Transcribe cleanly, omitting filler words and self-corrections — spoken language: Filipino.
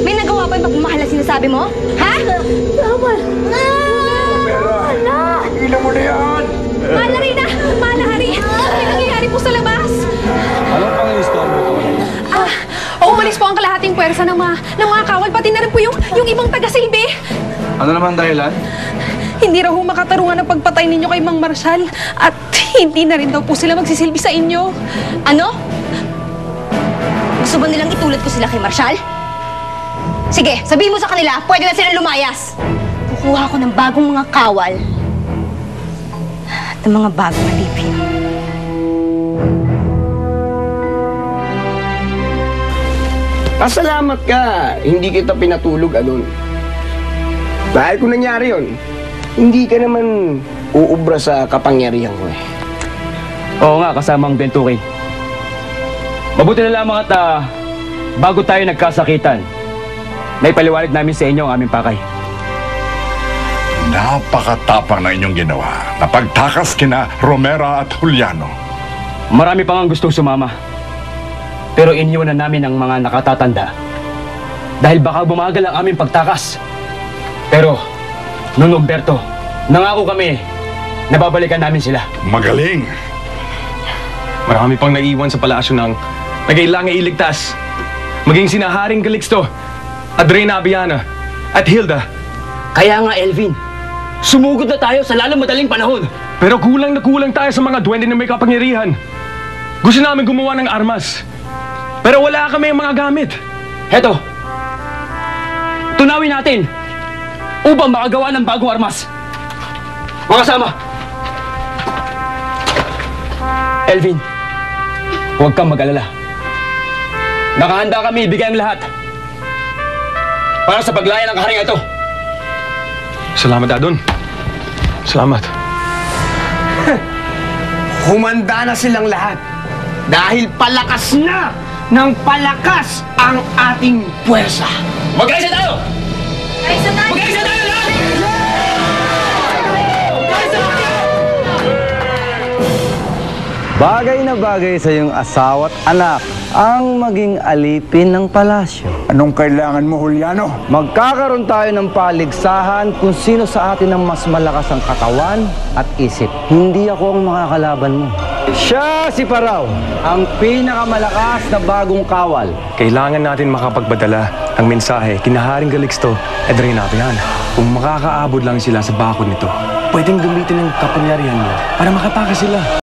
May nagawa ba yung pagmamahal na sinasabi mo? Ha? Kawal! Wala! Ilan mo na yan! Mahal na Rina! Mahal na Hari! May nangyayari po sa labas! Anong pang-istorbo ko? Umalis po ang kalahating puwersa ng mga kawal, pati na rin po yung ibang taga-silbi. Ano naman dahilan? Hindi raw makatarungan ang pagpatay ninyo kay Mang Marshal at hindi na rin daw po sila magsisilbi sa inyo. Ano? Gusto ba nilang itulad ko sila kay Marshal? Sige, sabihin mo sa kanila, pwede na silang lumayas. Kukuha ko ng bagong mga kawal at ng mga bagong alipin. Pasalamat ka, hindi kita pinatulog, Alon. Dahil kung nangyari yun, hindi ka naman uubra sa kapangyarihan ko eh. Oo nga, kasama ang Bentuki. Mabuti na lamang at bago tayo nagkasakitan, naipaliwanag namin sa inyo ang aming pakay. Napakatapang na inyong ginawa. Napagtakas kina Romera at Juliano. Marami pa nga gustong sumama. Pero iniwan na namin ang mga nakatatanda. Dahil baka bumagal ang aming pagtakas. Pero, Nung Umberto, nangako kami na babalikan namin sila. Magaling! Marami pang naiwan sa palasyo ng nagailangang iligtas. Maging sina Haring Calixto, Adrena Abiana, at Hilda. Kaya nga, Elvin, sumugod na tayo sa lalong madaling panahon. Pero kulang na kulang tayo sa mga duwende na may kapangyarihan. Gusto namin gumawa ng armas. Pero wala kami ang mga gamit. Heto, tunawin natin upang makagawa ng bagong armas. Mga kasama, Elvin, huwag kang mag-alala. Nakahanda kami ibigay ang lahat para sa paglaya ng kaharingan ito. Salamat, Adon. Salamat. Humanda na silang lahat dahil palakas na ng palakas ang ating puwersa. Mag-aisa tayo! Kaisa tayo! Mag-aisa tayo lahat! Bagay na bagay sa iyong asawa at anak ang maging alipin ng palasyo. Anong kailangan mo, Juliano? Magkakaroon tayo ng paligsahan kung sino sa atin ang mas malakas ang katawan at isip. Hindi ako ang makakalaban mo. Siya si Parao, ang pinakamalakas na bagong kawal. Kailangan natin makapagpadala ng mensahe kina Haring Calixto at Adrena Abiana. Kung makakaabot lang sila sa bakod nito, pwedeng gamitin ng kapangyarihan mo para makatakas sila.